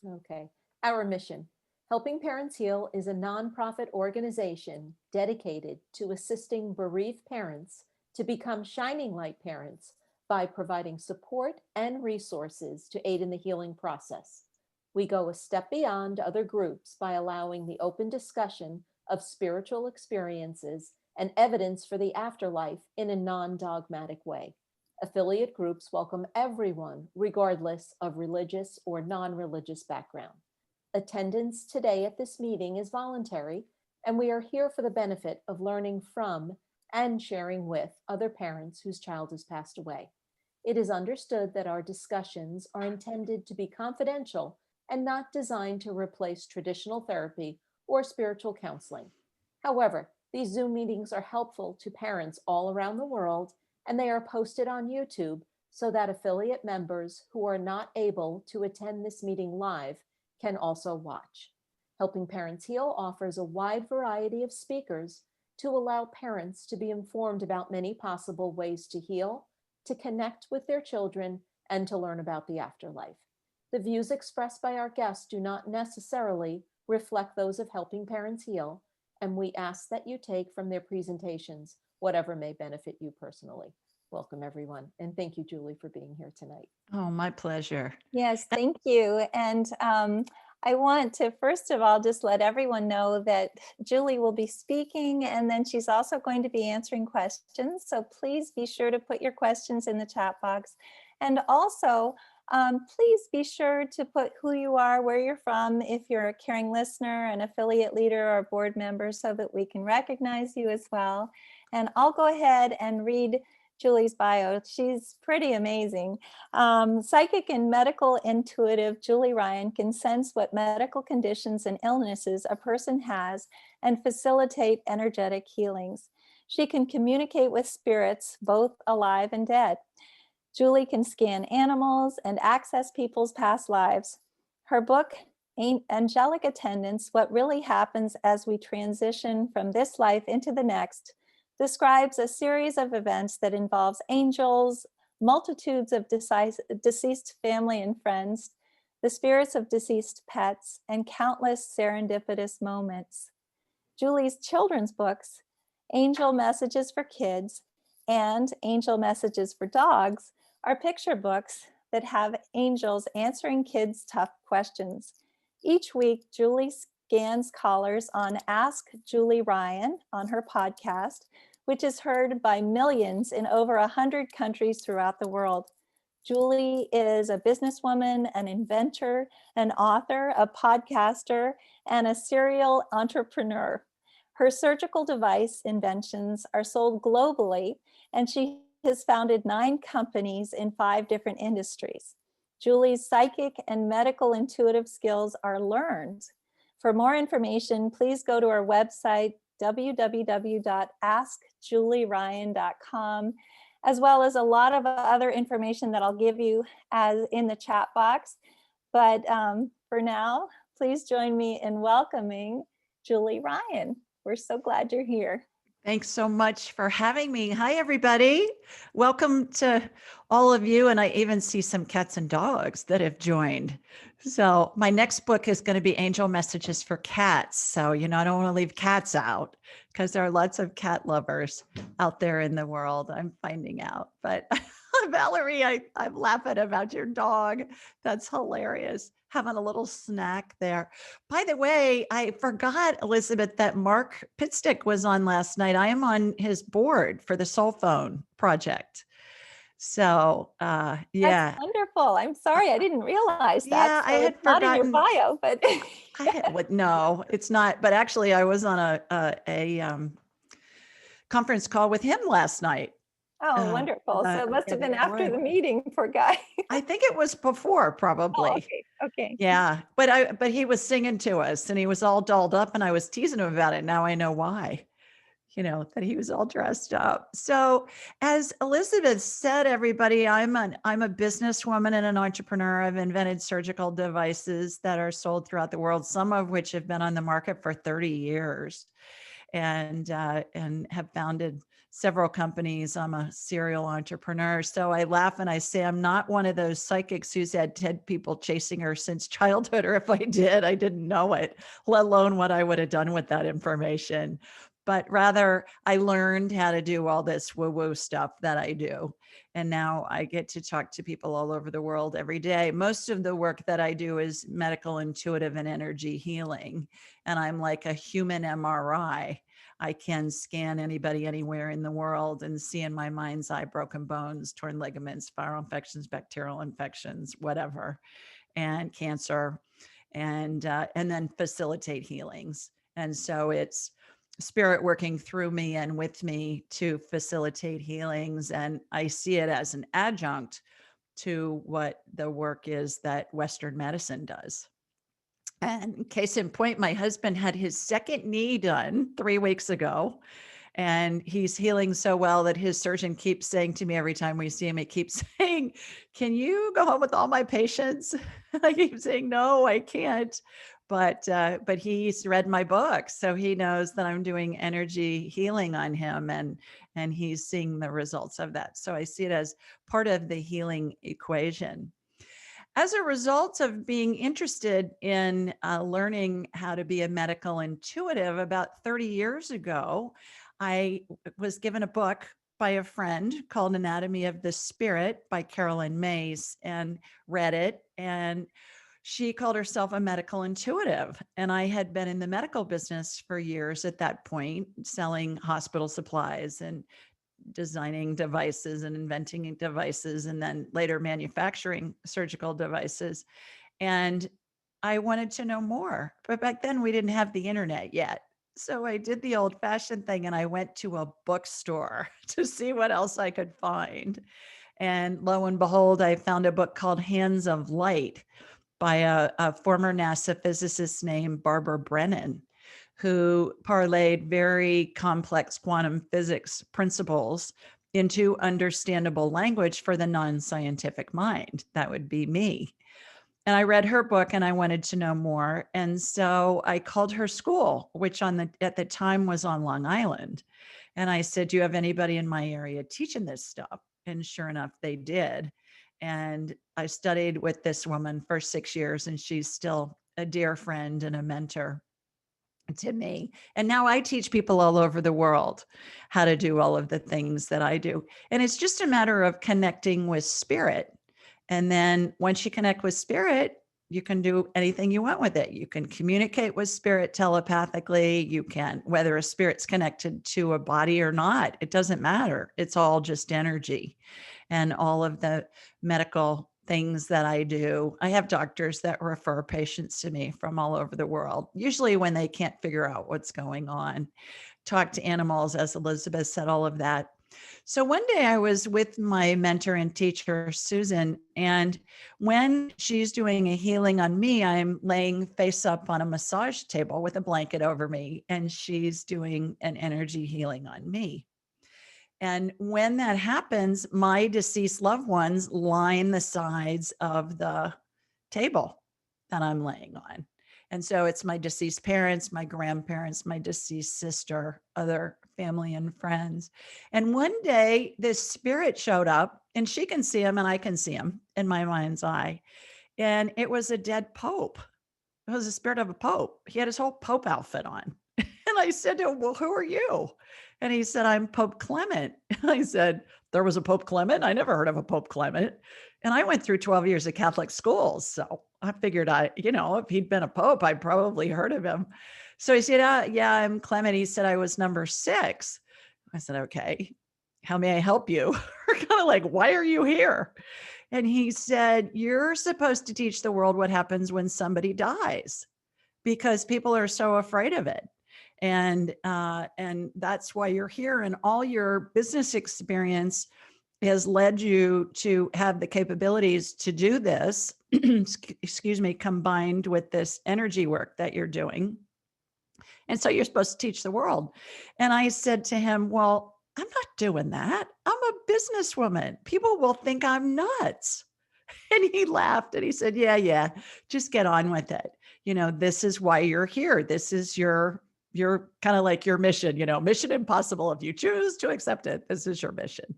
Okay. Our mission. Helping Parents Heal is a nonprofit organization dedicated to assisting bereaved parents to become shining light parents by providing support and resources to aid in the healing process. We go a step beyond other groups by allowing the open discussion of spiritual experiences and evidence for the afterlife in a non dogmatic way. Affiliate groups welcome everyone, regardless of religious or non religious background. Attendance today at this meeting is voluntary, and we are here for the benefit of learning from and sharing with other parents whose child has passed away. It is understood that our discussions are intended to be confidential and not designed to replace traditional therapy or spiritual counseling. However, these Zoom meetings are helpful to parents all around the world, and they are posted on YouTube so that affiliate members who are not able to attend this meeting live can also watch. Helping Parents Heal offers a wide variety of speakers to allow parents to be informed about many possible ways to heal, to connect with their children, and to learn about the afterlife. The views expressed by our guests do not necessarily reflect those of Helping Parents Heal, and we ask that you take from their presentations whatever may benefit you personally. Welcome, everyone. And thank you, Julie, for being here tonight. Oh, my pleasure. Yes, thank you. And I want to, first of all, just let everyone know that Julie will be speaking, and then she's also going to be answering questions. So please be sure to put your questions in the chat box. And also, please be sure to put who you are, where you're from, if you're a caring listener, an affiliate leader, or board member, so that we can recognize you as well. And I'll go ahead and read Julie's bio. She's pretty amazing. Psychic and medical intuitive Julie Ryan can sense what medical conditions and illnesses a person has and facilitate energetic healings. She can communicate with spirits, both alive and dead. Julie can scan animals and access people's past lives. Her book, Angelic Attendants: What Really Happens as We Transition from This Life into the Next, describes a series of events that involves angels, multitudes of deceased family and friends, the spirits of deceased pets, and countless serendipitous moments. Julie's children's books, Angel Messages for Kids and Angel Messages for Dogs, are picture books that have angels answering kids' tough questions. Each week, Julie scans callers on Ask Julie Ryan on her podcast, which is heard by millions in over 100 countries throughout the world. Julie is a businesswoman, an inventor, an author, a podcaster, and a serial entrepreneur. Her surgical device inventions are sold globally, and she has founded 9 companies in 5 different industries. Julie's psychic and medical intuitive skills are learned. For more information, please go to our website, www.askjulieryan.com, as well as a lot of other information that I'll give you as in the chat box. But for now, please join me in welcoming Julie Ryan. We're so glad you're here. Thanks so much for having me. Hi, everybody. Welcome to all of you. And I even see some cats and dogs that have joined. So my next book is going to be Angel Messages for Cats. So, I don't want to leave cats out because there are lots of cat lovers out there in the world, I'm finding out. But Valerie, I'm laughing about your dog. That's hilarious. Having a little snack there. By the way, I forgot, Elizabeth, that Mark Pitstick was on last night. I am on his board for the Soul Phone project. So, yeah. That's wonderful. I'm sorry, I didn't realize that. Yeah, So I had it's not in your forgotten. bio, but No, it's not. But actually, I was on a conference call with him last night. oh, wonderful. So it must have been after the meeting, poor guy. I think it was before, Oh, probably. okay. Yeah, but he was singing to us and he was all dolled up and I was teasing him about it. Now I know why, that he was all dressed up. So as Elizabeth said, everybody, I'm a businesswoman and an entrepreneur. I've invented surgical devices that are sold throughout the world, some of which have been on the market for 30 years and have founded several companies. I'm a serial entrepreneur. So I laugh and I say, I'm not one of those psychics who's had 10 people chasing her since childhood, or if I did, I didn't know it, let alone what I would have done with that information. But rather, I learned how to do all this woo-woo stuff that I do. And now I get to talk to people all over the world every day. Most of the work that I do is medical, intuitive, and energy healing. And I'm like a human MRI. I can scan anybody anywhere in the world and see in my mind's eye broken bones, torn ligaments, viral infections, bacterial infections, whatever, and cancer, and then facilitate healings. And so it's spirit working through me and with me to facilitate healings. And I see it as an adjunct to what the work is that Western medicine does. And case in point, my husband had his second knee done 3 weeks ago. And he's healing so well that his surgeon keeps saying to me every time we see him, he keeps saying, can you go home with all my patients? I keep saying, no, I can't. But he's read my book. So he knows that I'm doing energy healing on him, and he's seeing the results of that. So I see it as part of the healing equation. As a result of being interested in learning how to be a medical intuitive, about 30 years ago, I was given a book by a friend called Anatomy of the Spirit by Carolyn Mays, and read it. And she called herself a medical intuitive. And I had been in the medical business for years at that point, selling hospital supplies and designing devices and inventing devices, and then later manufacturing surgical devices. And I wanted to know more, but back then we didn't have the internet yet. So I did the old fashioned thing and I went to a bookstore to see what else I could find. And lo and behold, I found a book called Hands of Light by a former NASA physicist named Barbara Brennan, who parlayed very complex quantum physics principles into understandable language for the non-scientific mind. That would be me. And I read her book and I wanted to know more. And so I called her school, which at the time was on Long Island. And I said, do you have anybody in my area teaching this stuff? And sure enough, they did. And I studied with this woman for 6 years, and she's still a dear friend and a mentor to me. And now I teach people all over the world how to do all of the things that I do. And it's just a matter of connecting with spirit. And then once you connect with spirit, you can do anything you want with it. You can communicate with spirit telepathically. You can, whether a spirit's connected to a body or not, it doesn't matter. It's all just energy. And all of the medical things that I do, I have doctors that refer patients to me from all over the world, usually when they can't figure out what's going on. Talk to animals, as Elizabeth said, all of that. So one day I was with my mentor and teacher, Susan, and when she's doing a healing on me, I'm laying face up on a massage table with a blanket over me, and she's doing an energy healing on me. And when that happens, my deceased loved ones line the sides of the table that I'm laying on. And so it's my deceased parents, my grandparents, my deceased sister, other family and friends. And one day this spirit showed up, and she can see him and I can see him in my mind's eye. And it was a dead pope. It was the spirit of a pope. He had his whole pope outfit on. And I said to him, well, who are you? And he said, I'm Pope Clement. And I said, there was a Pope Clement? I never heard of a Pope Clement. And I went through 12 years of Catholic schools. So I figured if he'd been a Pope, I'd probably heard of him. So he said, yeah, I'm Clement. He said, I was number 6. I said, okay, how may I help you? We're kind of like, why are you here? And he said, you're supposed to teach the world what happens when somebody dies, because people are so afraid of it. And that's why you're here. And all your business experience has led you to have the capabilities to do this, excuse me, combined with this energy work that you're doing. And so you're supposed to teach the world. And I said to him, well, I'm not doing that. I'm a businesswoman. People will think I'm nuts. And he laughed and he said, yeah, just get on with it. This is why you're here. This is your you're kind of like your mission, mission impossible. If you choose to accept it, this is your mission.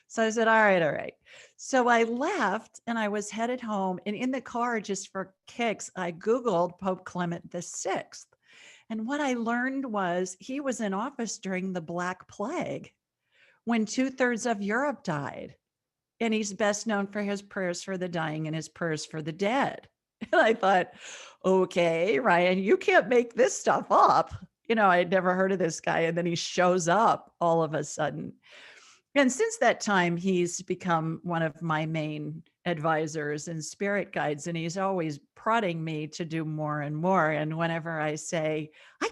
So I said, all right, all right. So I left and I was headed home, and in the car, just for kicks, I Googled Pope Clement VI. And what I learned was he was in office during the Black Plague when 2/3 of Europe died. And he's best known for his prayers for the dying and his prayers for the dead. And I thought, okay, Ryan, you can't make this stuff up. I had never heard of this guy. And then he shows up all of a sudden. And since that time, he's become one of my main advisors and spirit guides. And he's always prodding me to do more and more. And whenever I say, I'm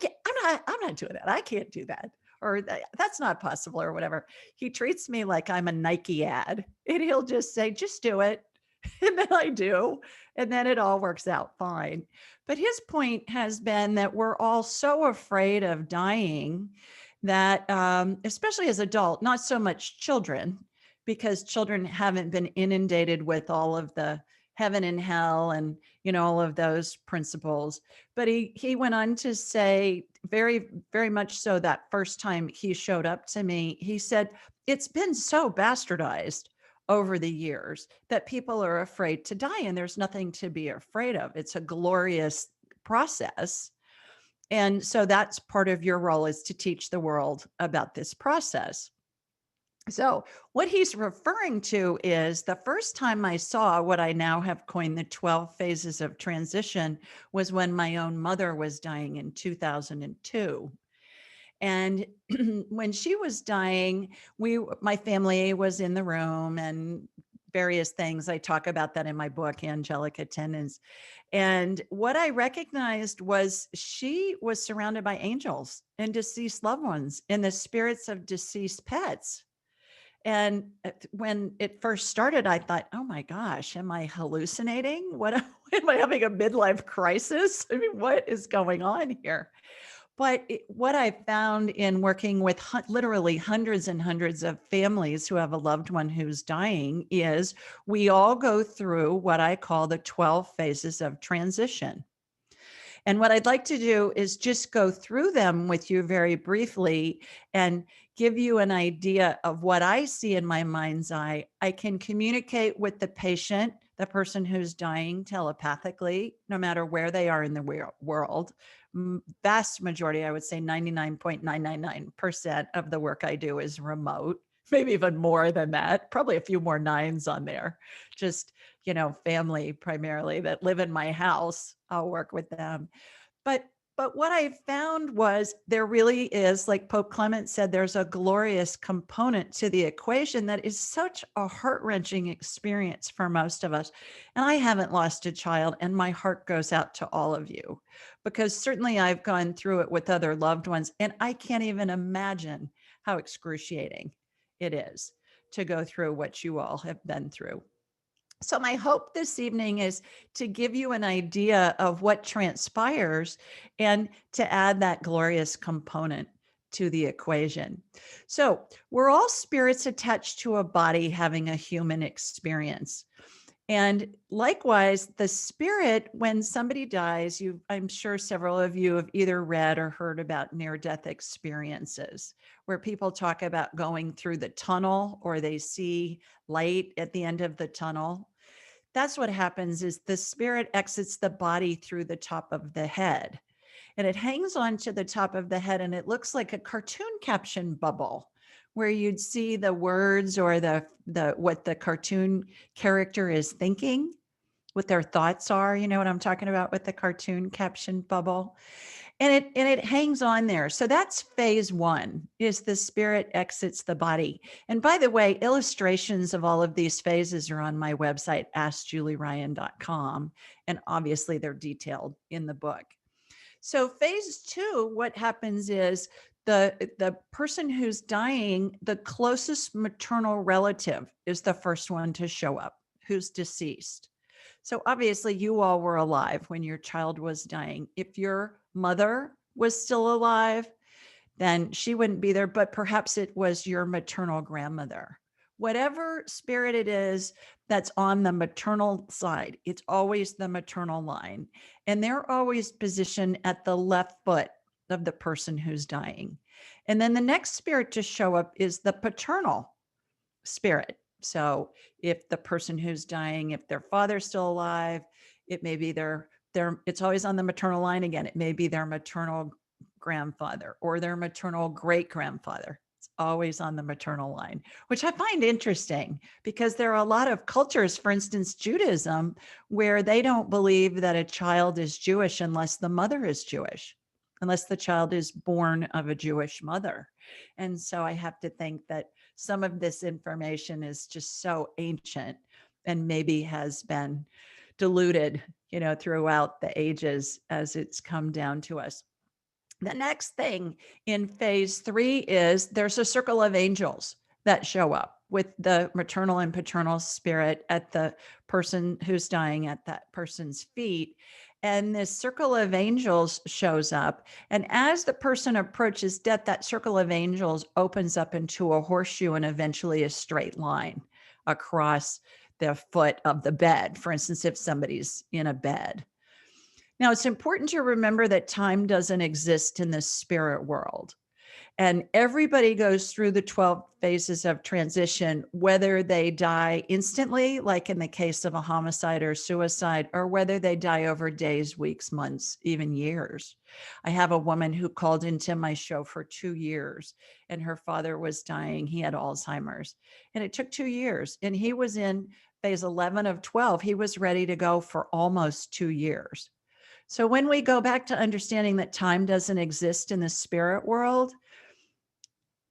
not doing that. I can't do that. Or that's not possible or whatever. He treats me like I'm a Nike ad, and he'll just say, just do it. And then I do. And then it all works out fine. But his point has been that we're all so afraid of dying that, especially as adults, not so much children, because children haven't been inundated with all of the heaven and hell and, all of those principles. But he went on to say very, very much so that first time he showed up to me, he said, it's been so bastardized over the years that people are afraid to die, and there's nothing to be afraid of. It's a glorious process. And so that's part of your role, is to teach the world about this process. So what he's referring to is the first time I saw what I now have coined the 12 phases of transition was when my own mother was dying in 2002. And when she was dying, my family was in the room and various things. I talk about that in my book, Angelic Attendants. And what I recognized was she was surrounded by angels and deceased loved ones and the spirits of deceased pets. And when it first started, I thought, oh my gosh, am I hallucinating? What am I having a midlife crisis? I mean, what is going on here? But what I found in working with literally hundreds and hundreds of families who have a loved one who's dying is we all go through what I call the 12 phases of transition. And what I'd like to do is just go through them with you very briefly and give you an idea of what I see in my mind's eye. I can communicate with the patient, the person who's dying, telepathically, no matter where they are in the world. Vast majority, I would say 99.999% of the work I do is remote, maybe even more than that, probably a few more nines on there. Just, family primarily that live in my house, I'll work with them. But what I found was there really is, like Pope Clement said, there's a glorious component to the equation that is such a heart-wrenching experience for most of us. And I haven't lost a child, and my heart goes out to all of you, because certainly I've gone through it with other loved ones, and I can't even imagine how excruciating it is to go through what you all have been through. So my hope this evening is to give you an idea of what transpires and to add that glorious component to the equation. So we're all spirits attached to a body having a human experience. And likewise, the spirit, when somebody dies, I'm sure several of you have either read or heard about near-death experiences, where people talk about going through the tunnel or they see light at the end of the tunnel. That's what happens, is the spirit exits the body through the top of the head, and it hangs on to the top of the head, and it looks like a cartoon caption bubble where you'd see the words or the what the cartoon character is thinking, what their thoughts are. You know what I'm talking about with the cartoon caption bubble? And it hangs on there. So that's phase one, is the spirit exits the body. And by the way, illustrations of all of these phases are on my website, askjulieryan.com. And obviously they're detailed in the book. So phase two, what happens is the person who's dying, the closest maternal relative is the first one to show up, who's deceased. So obviously you all were alive when your child was dying. If your mother was still alive, then she wouldn't be there, but perhaps it was your maternal grandmother. Whatever spirit it is that's on the maternal side, it's always the maternal line. And they're always positioned at the left foot of the person who's dying. And then the next spirit to show up is the paternal spirit. So if the person who's dying, if their father's still alive, it may be it's always on the maternal line again. It may be their maternal grandfather or their maternal great grandfather. It's always on the maternal line, which I find interesting because there are a lot of cultures, for instance, Judaism, where they don't believe that a child is Jewish unless the mother is Jewish, unless the child is born of a Jewish mother. And so I have to think that some of this information is just so ancient and maybe has been diluted, throughout the ages as it's come down to us. The next thing in phase 3 is there's a circle of angels that show up with the maternal and paternal spirit at the person who's dying at that person's feet. And this circle of angels shows up. And as the person approaches death, that circle of angels opens up into a horseshoe and eventually a straight line across the foot of the bed. For instance, if somebody's in a bed. Now, it's important to remember that time doesn't exist in the spirit world. And everybody goes through the 12 phases of transition, whether they die instantly, like in the case of a homicide or suicide, or whether they die over days, weeks, months, even years. I have a woman who called into my show for 2 years, and her father was dying. He had Alzheimer's, and it took 2 years. And he was in phase 11 of 12. He was ready to go for almost 2 years. So when we go back to understanding that time doesn't exist in the spirit world,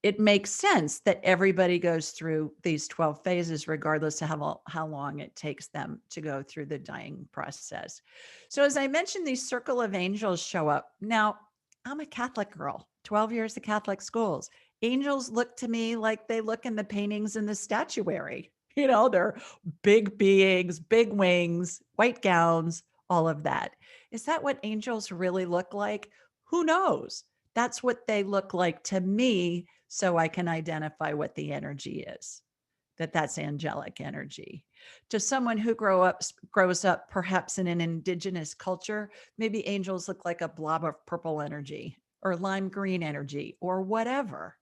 it makes sense that everybody goes through these 12 phases, regardless of how long it takes them to go through the dying process. So as I mentioned, these circle of angels show up. Now, I'm a Catholic girl, 12 years of Catholic schools. Angels look to me like they look in the paintings in the statuary. They're big beings, big wings, white gowns, all of that. Is that what angels really look like? Who knows? That's what they look like to me, so I can identify what the energy is, that's angelic energy. To someone who grows up perhaps in an indigenous culture, maybe angels look like a blob of purple energy or lime green energy or whatever.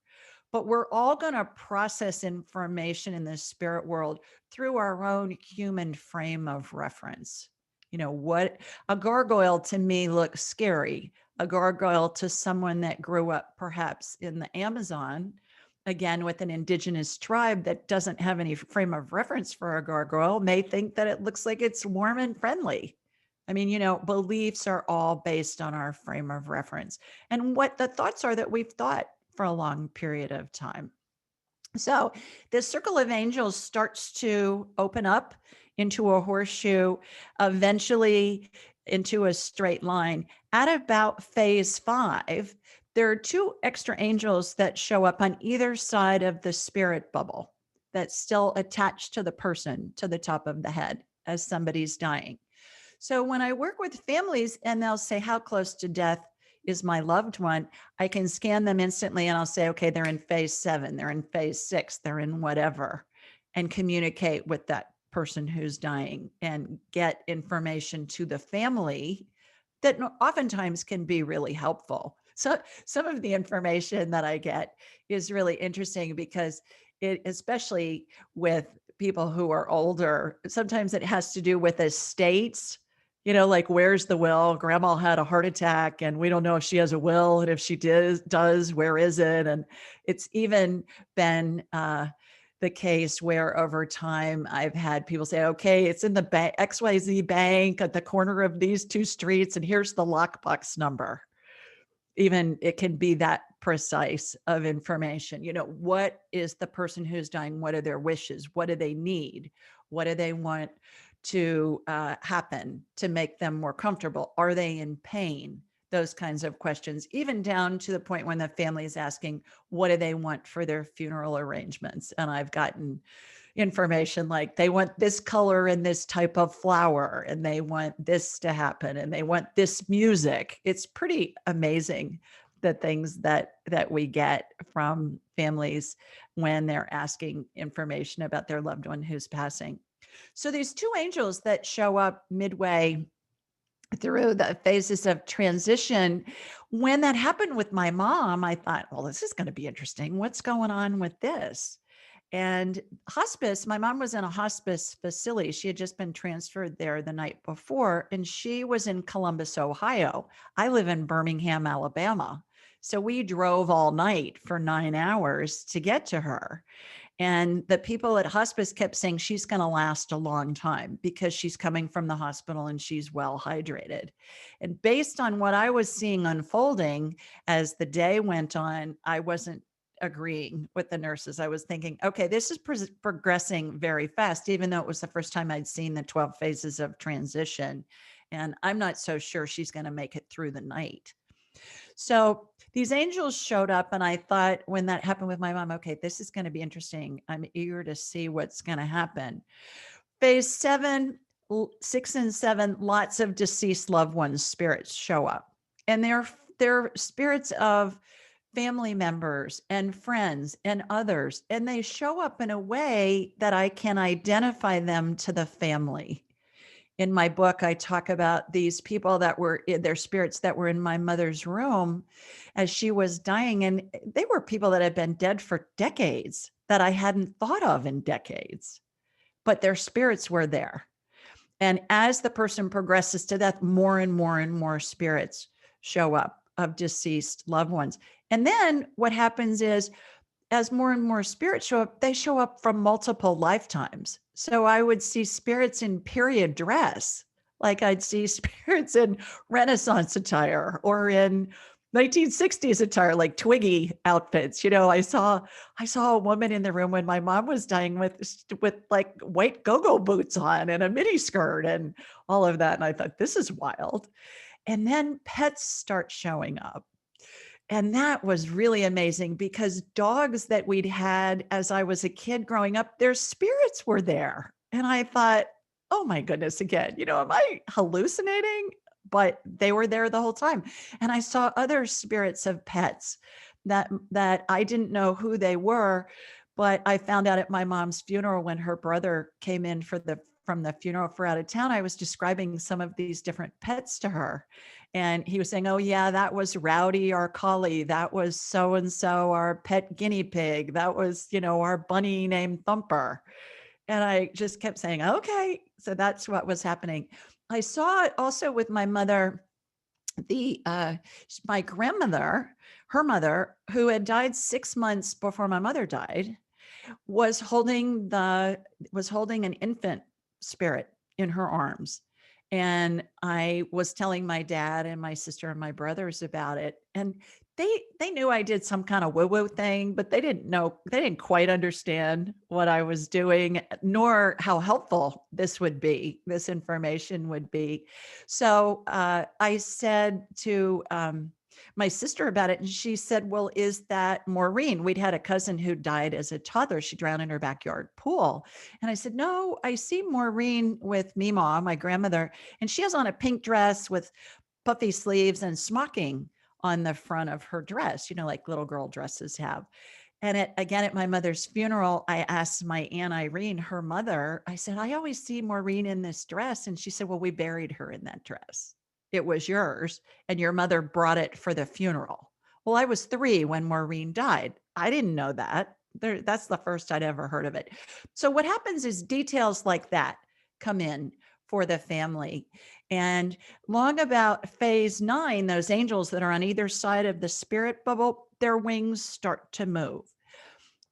But we're all going to process information in the spirit world through our own human frame of reference. What a gargoyle to me looks scary. A gargoyle to someone that grew up perhaps in the Amazon, again, with an indigenous tribe that doesn't have any frame of reference for a gargoyle, may think that it looks like it's warm and friendly. I mean, beliefs are all based on our frame of reference and what the thoughts are that we've thought for a long period of time. So this circle of angels starts to open up into a horseshoe, eventually into a straight line. At about phase 5, there are 2 extra angels that show up on either side of the spirit bubble that's still attached to the person, to the top of the head as somebody's dying. So when I work with families and they'll say, how close to death is my loved one, I can scan them instantly and I'll say, okay, they're in phase 7, they're in phase 6, they're in whatever, and communicate with that person who's dying and get information to the family that oftentimes can be really helpful. So some of the information that I get is really interesting because especially with people who are older, sometimes it has to do with estates. Like, where's the will? Grandma had a heart attack and we don't know if she has a will. And if she does, where is it? And it's even been the case where over time I've had people say, okay, it's in the XYZ bank at the corner of these 2 streets. And here's the lockbox number. Even it can be that precise of information. What is the person who's dying? What are their wishes? What do they need? What do they want to happen to make them more comfortable? Are they in pain? Those kinds of questions, even down to the point when the family is asking, what do they want for their funeral arrangements? And I've gotten information like they want this color and this type of flower, and they want this to happen, and they want this music. It's pretty amazing the things that we get from families when they're asking information about their loved one who's passing. So these 2 angels that show up midway through the phases of transition. When that happened with my mom, I thought, well, this is going to be interesting. What's going on with this? And hospice, my mom was in a hospice facility. She had just been transferred there the night before, and she was in Columbus, Ohio. I live in Birmingham, Alabama. So we drove all night for 9 hours to get to her. And the people at hospice kept saying she's going to last a long time because she's coming from the hospital and she's well hydrated. And based on what I was seeing unfolding as the day went on, I wasn't agreeing with the nurses. I was thinking, okay, this is progressing very fast, even though it was the first time I'd seen the 12 phases of transition. And I'm not so sure she's going to make it through the night. So these angels showed up, and I thought when that happened with my mom, okay, this is going to be interesting. I'm eager to see what's going to happen. Phase 7, 6 and 7, lots of deceased loved ones' spirits show up, and they're spirits of family members and friends and others, and they show up in a way that I can identify them to the family. In my book, I talk about these people that were their spirits that were in my mother's room as she was dying. And they were people that had been dead for decades that I hadn't thought of in decades, but their spirits were there. And as the person progresses to death, more and more and more spirits show up of deceased loved ones. And then what happens is, as more and more spirits show up, they show up from multiple lifetimes. So I would see spirits in period dress, like I'd see spirits in Renaissance attire or in 1960s attire, like Twiggy outfits. I saw a woman in the room when my mom was dying with like white go-go boots on and a mini skirt and all of that. And I thought, this is wild. And then pets start showing up. And that was really amazing because dogs that we'd had as I was a kid growing up, their spirits were there. And I thought, oh my goodness, again, am I hallucinating? But they were there the whole time. And I saw other spirits of pets that I didn't know who they were, but I found out at my mom's funeral when her brother came in from the funeral for out of town. I was describing some of these different pets to her. And he was saying, oh, yeah, that was Rowdy, our collie. That was so-and-so, our pet guinea pig. That was, our bunny named Thumper. And I just kept saying, okay. So that's what was happening. I saw it also with my mother, my grandmother, her mother, who had died 6 months before my mother died, was holding an infant spirit in her arms. And I was telling my dad and my sister and my brothers about it. And they knew I did some kind of woo-woo thing, but they didn't quite understand what I was doing, nor how helpful this information would be. So I said to my sister about it, and she said, well, is that Maureen? We'd had a cousin who died as a toddler. She drowned in her backyard pool. And I said, no, I see Maureen with Mima, my grandmother, and she has on a pink dress with puffy sleeves and smocking on the front of her dress, like little girl dresses have. And again, at my mother's funeral, I asked my Aunt Irene, her mother, I said, I always see Maureen in this dress. And she said, well, we buried her in that dress. It was yours, and your mother brought it for the funeral. Well, I was 3 when Maureen died. I didn't know that. That's the first I'd ever heard of it. So what happens is details like that come in for the family. And long about phase 9, those angels that are on either side of the spirit bubble, their wings start to move.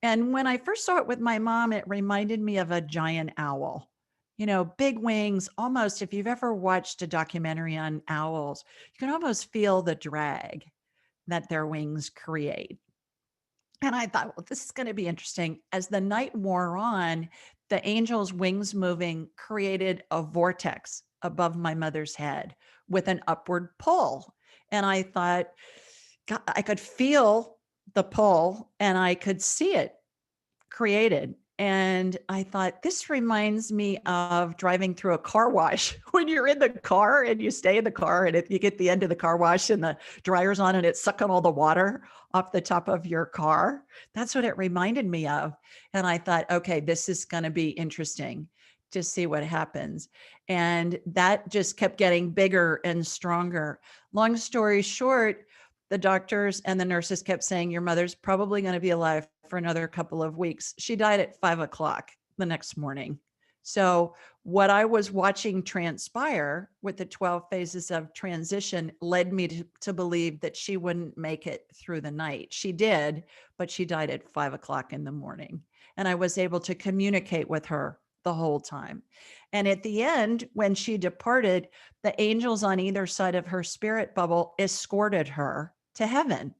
And when I first saw it with my mom, it reminded me of a giant owl. Big wings, almost, if you've ever watched a documentary on owls, you can almost feel the drag that their wings create. And I thought, well, this is going to be interesting. As the night wore on, the angel's wings moving created a vortex above my mother's head with an upward pull. And I thought, God, I could feel the pull and I could see it created. And I thought, this reminds me of driving through a car wash when you're in the car and you stay in the car and if you get the end of the car wash and the dryer's on and it's sucking all the water off the top of your car. That's what it reminded me of. And I thought, okay, this is going to be interesting to see what happens. And that just kept getting bigger and stronger. Long story short, the doctors and the nurses kept saying, your mother's probably going to be alive for another couple of weeks. She died at 5 o'clock the next morning. So what I was watching transpire with the 12 phases of transition led me to believe that she wouldn't make it through the night. She did, but she died at 5 o'clock in the morning. And I was able to communicate with her the whole time. And at the end, when she departed, the angels on either side of her spirit bubble escorted her to heaven.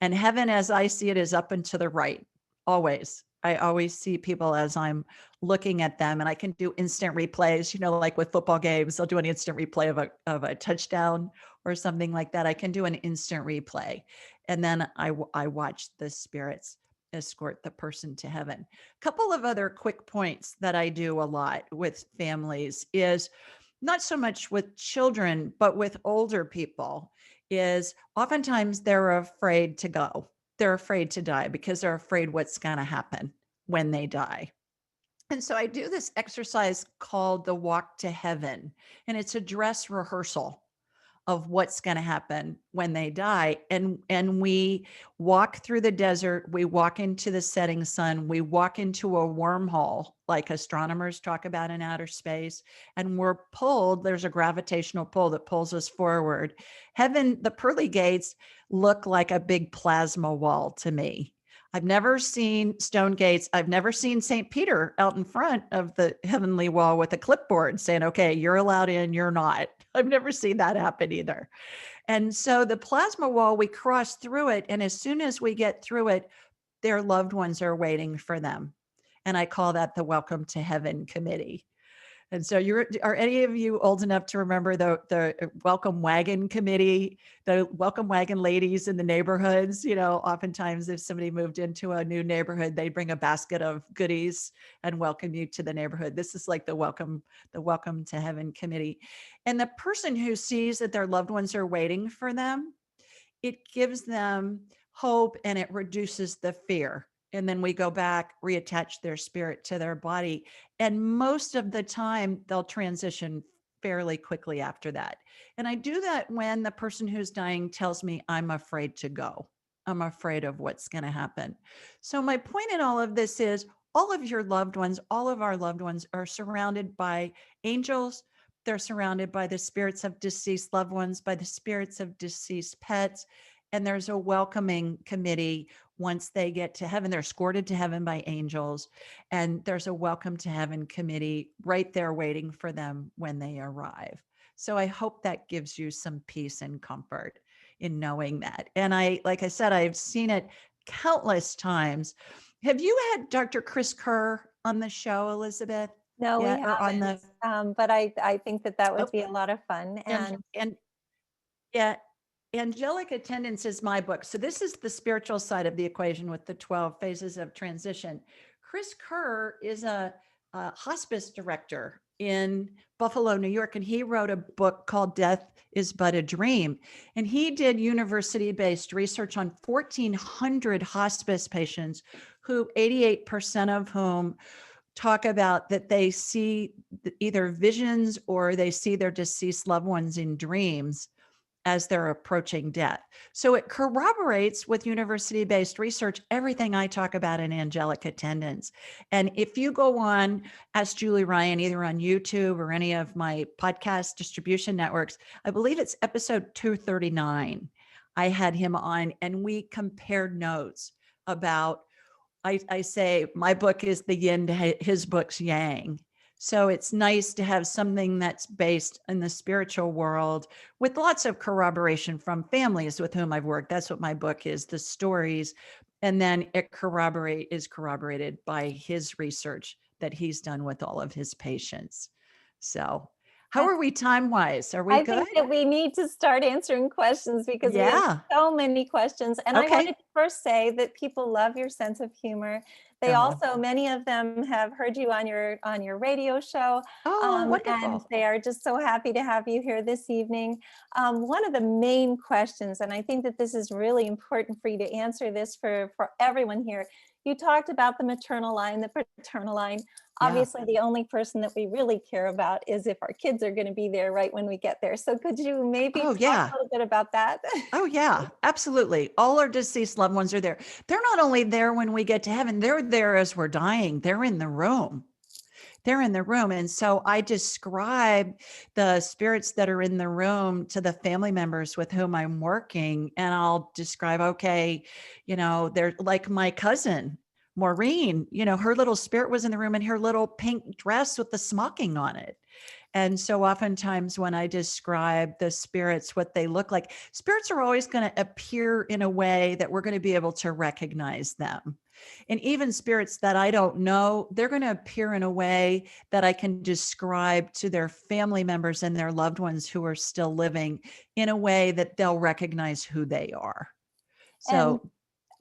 And heaven, as I see it, is up and to the right, always. I always see people as I'm looking at them, and I can do instant replays, like with football games, I'll do an instant replay of a touchdown or something like that. I can do an instant replay. And then I watch the spirits escort the person to heaven. A couple of other quick points that I do a lot with families is not so much with children, but with older people, is oftentimes they're afraid to go. They're afraid to die because they're afraid what's going to happen when they die. And so I do this exercise called the walk to heaven, and it's a dress rehearsal of what's going to happen when they die. And we walk through the desert, we walk into the setting sun, we walk into a wormhole like astronomers talk about in outer space, and we're pulled. There's a gravitational pull that pulls us forward. Heaven, the pearly gates look like a big plasma wall to me. I've never seen stone gates. I've never seen St. Peter out in front of the heavenly wall with a clipboard saying, okay, you're allowed in, you're not. I've never seen that happen either. And so the plasma wall, we cross through it. And as soon as we get through it, their loved ones are waiting for them. And I call that the Welcome to Heaven Committee. And so are any of you old enough to remember the welcome wagon committee, the welcome wagon ladies in the neighborhoods? Oftentimes if somebody moved into a new neighborhood, they'd bring a basket of goodies and welcome you to the neighborhood. This is like the welcome to heaven committee. And the person who sees that their loved ones are waiting for them, it gives them hope and it reduces the fear. And then we go back, reattach their spirit to their body. And most of the time, they'll transition fairly quickly after that. And I do that when the person who's dying tells me, I'm afraid to go. I'm afraid of what's going to happen. So my point in all of this is all of your loved ones, all of our loved ones are surrounded by angels. They're surrounded by the spirits of deceased loved ones, by the spirits of deceased pets. And there's a welcoming committee. Once they get to heaven, they're escorted to heaven by angels. And there's a welcome to heaven committee right there waiting for them when they arrive. So I hope that gives you some peace and comfort in knowing that. And like I said, I've seen it countless times. Have you had Dr. Chris Kerr on the show, Elizabeth? No, we Or on haven't. the But I think that would oh, be a lot of fun. and yeah, Angelic Attendants is my book. So this is the spiritual side of the equation with the 12 phases of transition. Chris Kerr is a hospice director in Buffalo, New York, and he wrote a book called Death is But a Dream. And he did university-based research on 1,400 hospice patients who 88% of whom talk about that they see either visions or they see their deceased loved ones in dreams as they're approaching death. So it corroborates with university-based research everything I talk about in Angelic Attendants. And if you go on Ask Julie Ryan, either on YouTube or any of my podcast distribution networks, I believe it's episode 239, I had him on and we compared notes about, I say my book is the yin to his book's yang. So it's nice to have something that's based in the spiritual world with lots of corroboration from families with whom I've worked. That's what my book is, the stories. And then it is corroborated by his research that he's done with all of his patients. So how are we time-wise? Are we I good? think that we need to start answering questions because we have so many questions. And I wanted to first say that people love your sense of humor. They also, many of them have heard you on your radio show. Wonderful. And they are just so happy to have you here this evening. One of the main questions, and I think that this is really important for you to answer this for everyone here. You talked about the maternal line, the paternal line. Yeah. Obviously, the only person that we really care about is if our kids are going to be there right when we get there. So could you maybe Oh, talk yeah. a little bit about that? Oh, yeah, absolutely. All our deceased loved ones are there. They're not only there when we get to heaven, they're there as we're dying. They're in the room. They're in the room. And so I describe the spirits that are in the room to the family members with whom I'm working. And I'll describe, okay, they're like my cousin, Maureen, her little spirit was in the room in her little pink dress with the smocking on it. And so oftentimes when I describe the spirits, what they look like, spirits are always going to appear in a way that we're going to be able to recognize them. And even spirits that I don't know, they're going to appear in a way that I can describe to their family members and their loved ones who are still living in a way that they'll recognize who they are. And So,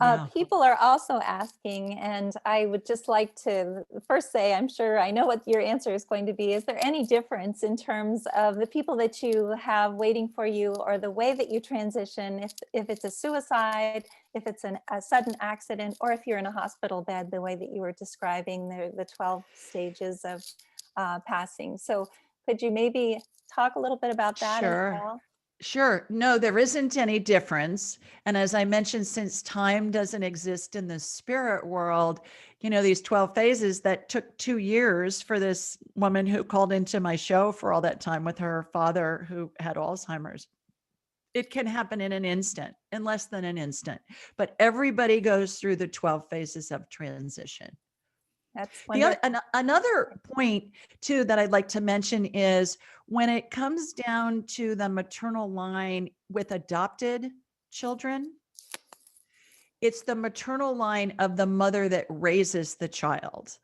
yeah. people are also asking, and I would just like to first say, I'm sure I know what your answer is going to be. Is there any difference in terms of the people that you have waiting for you, or the way that you transition, if it's a suicide, if it's a sudden accident, or if you're in a hospital bed, the way that you were describing the 12 stages of passing? So could you maybe talk a little bit about that as Sure. well? Sure. No, there isn't any difference. And as I mentioned, since time doesn't exist in the spirit world, these 12 phases that took 2 years for this woman who called into my show for all that time with her father who had Alzheimer's. It can happen in an instant, in less than an instant. But everybody goes through the 12 phases of transition. That's The other, wonderful. another point too that I'd like to mention is when it comes down to the maternal line with adopted children, it's the maternal line of the mother that raises the child.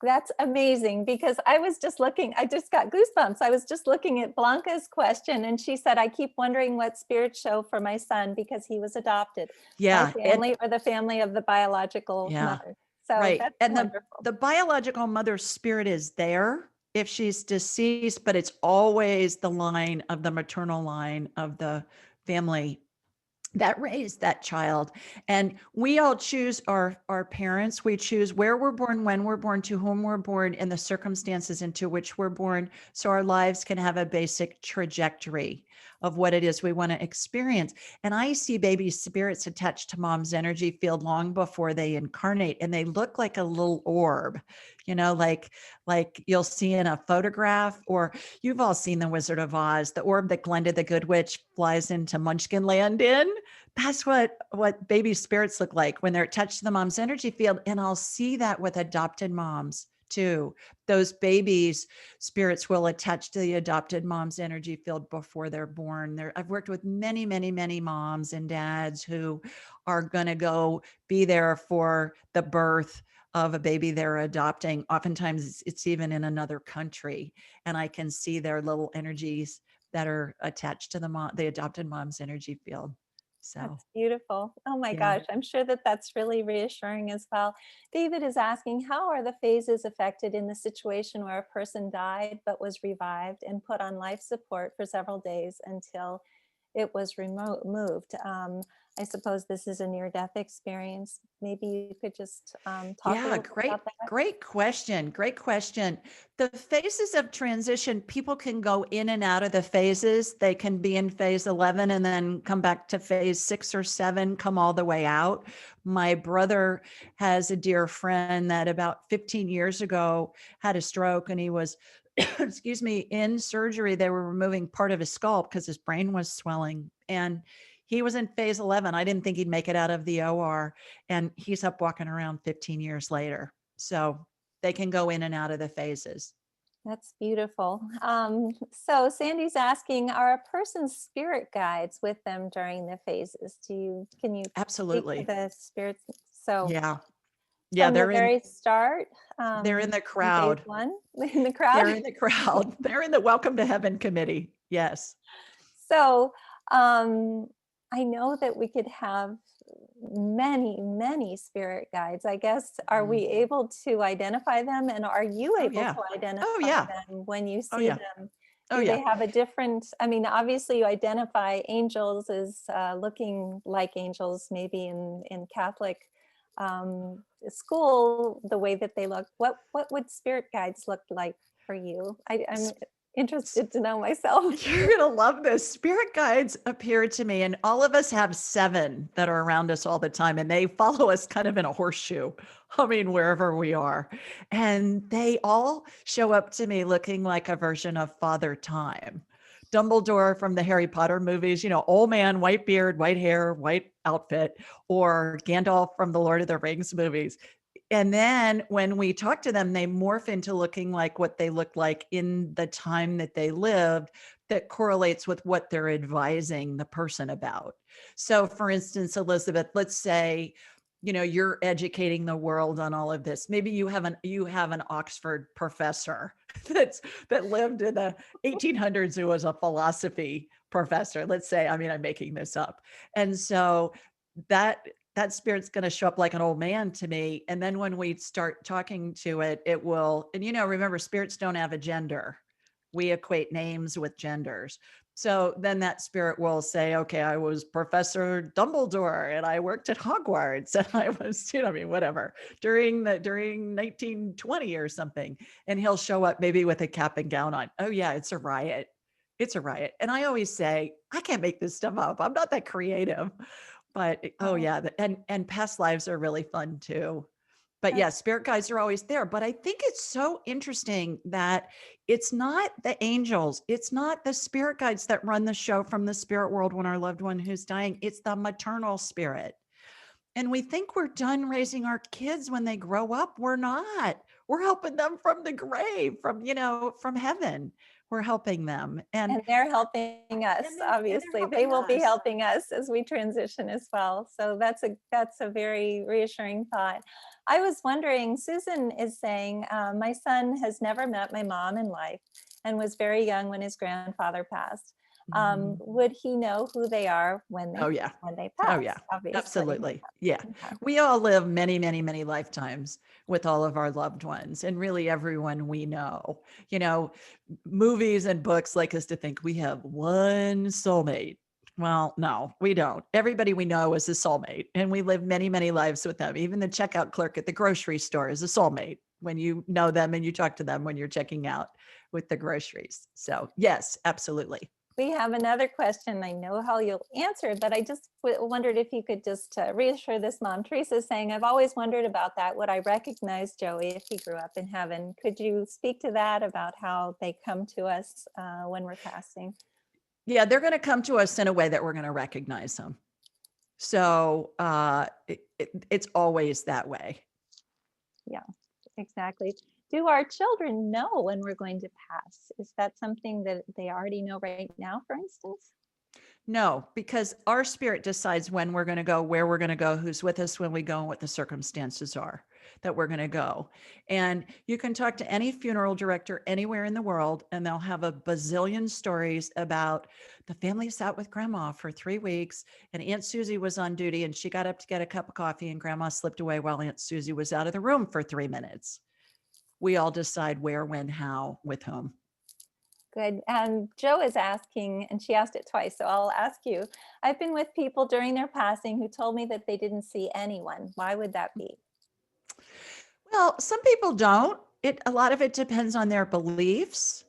That's amazing, because I was just looking, I just got goosebumps. I was just looking at Blanca's question, and she said, I keep wondering what spirits show for my son because he was adopted. My Yeah, family or the family of the biological yeah, mother. So right. that's And wonderful. the biological mother's spirit is there if she's deceased, but it's always the line of the maternal line of the family that raised that child. And we all choose our parents. We choose where we're born, when we're born, to whom we're born, and the circumstances into which we're born, so our lives can have a basic trajectory of what it is we want to experience. And I see baby spirits attached to mom's energy field long before they incarnate, and they look like a little orb, like you'll see in a photograph, or you've all seen The Wizard of Oz, the orb that Glenda the Good Witch flies into Munchkin Land in. That's what baby spirits look like when they're attached to the mom's energy field. And I'll see that with adopted moms too. Those babies spirits will attach to the adopted mom's energy field before they're born. I've worked with many, many, many moms and dads who are going to go be there for the birth of a baby they're adopting. Oftentimes it's even in another country, and I can see their little energies that are attached to the adopted mom's energy field. So, That's beautiful. Oh my yeah. gosh, I'm sure that that's really reassuring as well. David is asking, how are the phases affected in the situation where a person died but was revived and put on life support for several days until it was removed? I suppose this is a near-death experience. Maybe you could just talk a Yeah, little bit great, about that. great question. Great question. The phases of transition, people can go in and out of the phases. They can be in phase 11 and then come back to phase 6 or 7, come all the way out. My brother has a dear friend that about 15 years ago had a stroke, and he was, excuse me, in surgery. They were removing part of his skull because his brain was swelling. And he was in phase 11. I didn't think he'd make it out of the OR, and he's up walking around 15 years later. So they can go in and out of the phases. That's beautiful. So Sandy's asking, are a person's spirit guides with them during the phases? Can you speak to Absolutely. the spirits? So Yeah. Yeah, from the very start, they're in the in phase crowd. 1, in the crowd. They're in the crowd. They're in the Welcome to Heaven committee. Yes. So um, I know that we could have many, many spirit guides. I guess, are we able to identify them? And are you Oh able yeah. to identify Oh yeah. them when you Oh see yeah. them? Oh Do they yeah. have a different, I mean, obviously you identify angels as looking like angels, maybe in Catholic school, the way that they look, what would spirit guides look like for you? I'm interested to know myself. You're going to love this. Spirit guides appear to me, and all of us have 7 that are around us all the time, and they follow us kind of in a horseshoe. I mean, wherever we are. And they all show up to me looking like a version of Father Time. Dumbledore from the Harry Potter movies, old man, white beard, white hair, white outfit, or Gandalf from the Lord of the Rings movies. And then when we talk to them, they morph into looking like what they looked like in the time that they lived that correlates with what they're advising the person about. So for instance, Elizabeth, let's say, you're educating the world on all of this. Maybe you have an Oxford professor that lived in the 1800s who was a philosophy professor. Let's say, I'm making this up. And so that spirit's going to show up like an old man to me. And then when we start talking to it, it will, and remember, spirits don't have a gender. We equate names with genders. So then that spirit will say, okay, I was Professor Dumbledore and I worked at Hogwarts and I was, whatever, during 1920 or something. And he'll show up maybe with a cap and gown on. Oh yeah, it's a riot. It's a riot. And I always say, I can't make this stuff up. I'm not that creative. But oh yeah, and past lives are really fun too. But yeah, spirit guides are always there. But I think it's so interesting that it's not the angels, it's not the spirit guides that run the show from the spirit world when our loved one who's dying. It's the maternal spirit. And we think we're done raising our kids when they grow up. We're not. We're helping them from the grave, from heaven. We're helping them. And they're helping us, obviously. They will be helping us as we transition as well. So that's a very reassuring thought. I was wondering, Susan is saying, my son has never met my mom in life and was very young when his grandfather passed. Would he know who they are when they pass? Oh yeah, obviously. absolutely. Yeah. Okay. We all live many, many, many lifetimes with all of our loved ones and really everyone we know. Movies and books like us to think we have one soulmate. Well, no, we don't. Everybody we know is a soulmate and we live many, many lives with them. Even the checkout clerk at the grocery store is a soulmate when you know them and you talk to them when you're checking out with the groceries. So yes, absolutely. We have another question. I know how you'll answer it, but I just wondered if you could just reassure this mom. Teresa's saying, I've always wondered about that. Would I recognize Joey if he grew up in heaven? Could you speak to that about how they come to us when we're passing? Yeah, they're going to come to us in a way that we're going to recognize them. So it's always that way. Yeah, exactly. Do our children know when we're going to pass? Is that something that they already know right now, for instance? No, because our spirit decides when we're going to go, where we're going to go, who's with us when we go, and what the circumstances are that we're going to go. And you can talk to any funeral director anywhere in the world, and they'll have a bazillion stories about the family sat with grandma for 3 weeks, and Aunt Susie was on duty, and she got up to get a cup of coffee, and grandma slipped away while Aunt Susie was out of the room for 3 minutes. We all decide where, when, how, with whom. Good. And Joe is asking, and she asked it twice, so I'll ask you. I've been with people during their passing who told me that they didn't see anyone. Why would that be? Well, some people don't. A lot of it depends on their beliefs.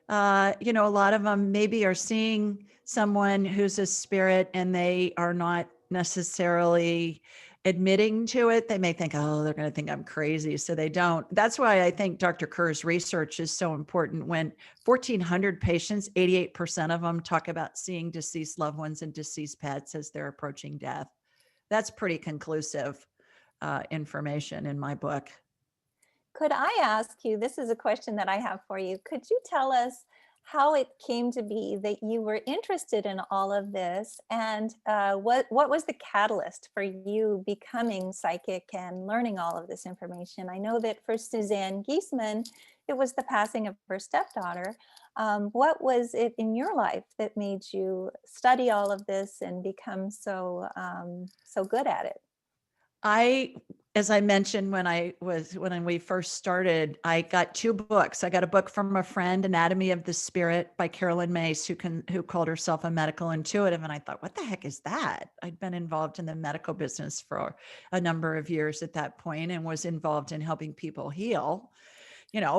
A lot of them maybe are seeing someone who's a spirit and they are not necessarily admitting to it. They may think, oh, they're going to think I'm crazy. So they don't. That's why I think Dr. Kerr's research is so important. When 1,400 patients, 88% of them talk about seeing deceased loved ones and deceased pets as they're approaching death. That's pretty conclusive information in my book. Could I ask you, this is a question that I have for you. Could you tell us how it came to be that you were interested in all of this, and what was the catalyst for you becoming psychic and learning all of this information? I know that for Suzanne Giesman, it was the passing of her stepdaughter. What was it in your life that made you study all of this and become so good at it? I as I mentioned, when we first started, I got 2 books. I got a book from a friend, Anatomy of the Spirit by Carolyn Mace, who called herself a medical intuitive. And I thought, what the heck is that? I'd been involved in the medical business for a number of years at that point and was involved in helping people heal,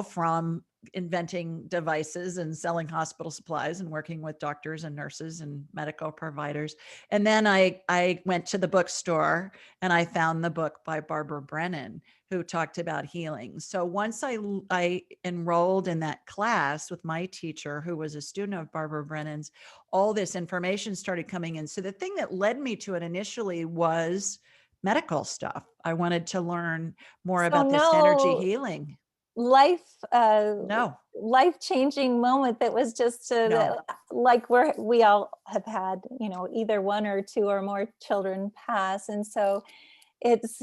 from inventing devices and selling hospital supplies and working with doctors and nurses and medical providers. And then I went to the bookstore and I found the book by Barbara Brennan, who talked about healing. So once I enrolled in that class with my teacher, who was a student of Barbara Brennan's, all this information started coming in. So the thing that led me to it initially was medical stuff. I wanted to learn more So about this energy no healing. life No, life-changing moment that was just no. like we all have had, either 1 or 2 or more children pass, and so it's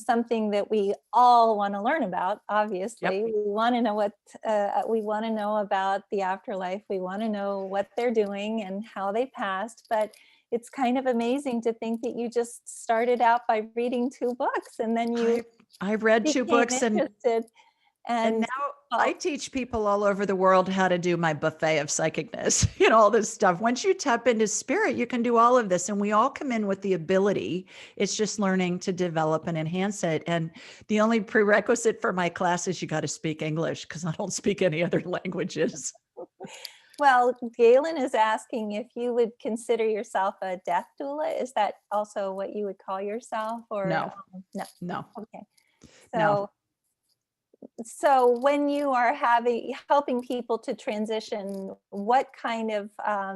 something that we all want to learn about. Obviously, Yep. we want to know we want to know about the afterlife. We want to know what they're doing and how they passed. But it's kind of amazing to think that you just started out by reading 2 books and then you I read 2 became books and interested. now And I well, teach people all over the world how to do my buffet of psychicness, all this stuff. Once you tap into spirit, you can do all of this. And we all come in with the ability. It's just learning to develop and enhance it. And the only prerequisite for my class is you got to speak English, because I don't speak any other languages. well, Galen is asking if you would consider yourself a death doula. Is that also what you would call yourself, or No, no? no, Okay. no. So when you are helping people to transition, what kind of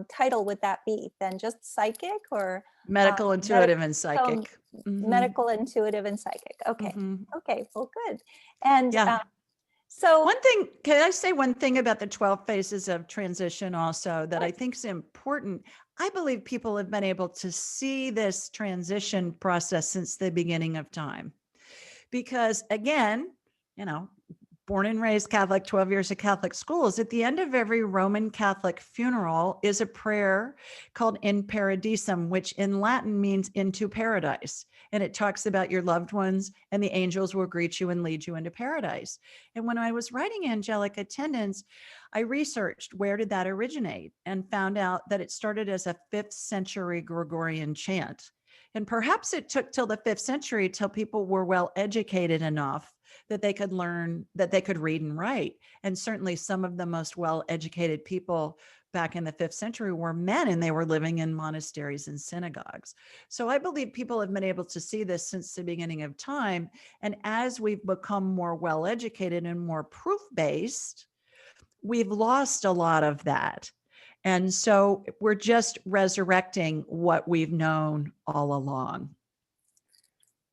title would that be then? Just psychic or Medical, intuitive, and so psychic. Hmm. medical, intuitive, and psychic? Okay. Hmm. Okay. Well, good. And Yeah. so Can I say one thing about the 12 phases of transition also that I think is important? I believe people have been able to see this transition process since the beginning of time. Because again, you know, born and raised Catholic, 12 years of Catholic schools, at the end of every Roman Catholic funeral is a prayer called In Paradisum, which in Latin means into paradise. And it talks about your loved ones and the angels will greet you and lead you into paradise. And when I was writing Angelic Attendants, I researched where did that originate and found out that it started as a 5th century Gregorian chant. And perhaps it took till the 5th century till people were well educated enough that they could learn, that they could read and write. And certainly some of the most well-educated people back in the 5th century were men, and they were living in monasteries and synagogues. So I believe people have been able to see this since the beginning of time. And as we've become more well-educated and more proof-based, we've lost a lot of that. And so we're just resurrecting what we've known all along.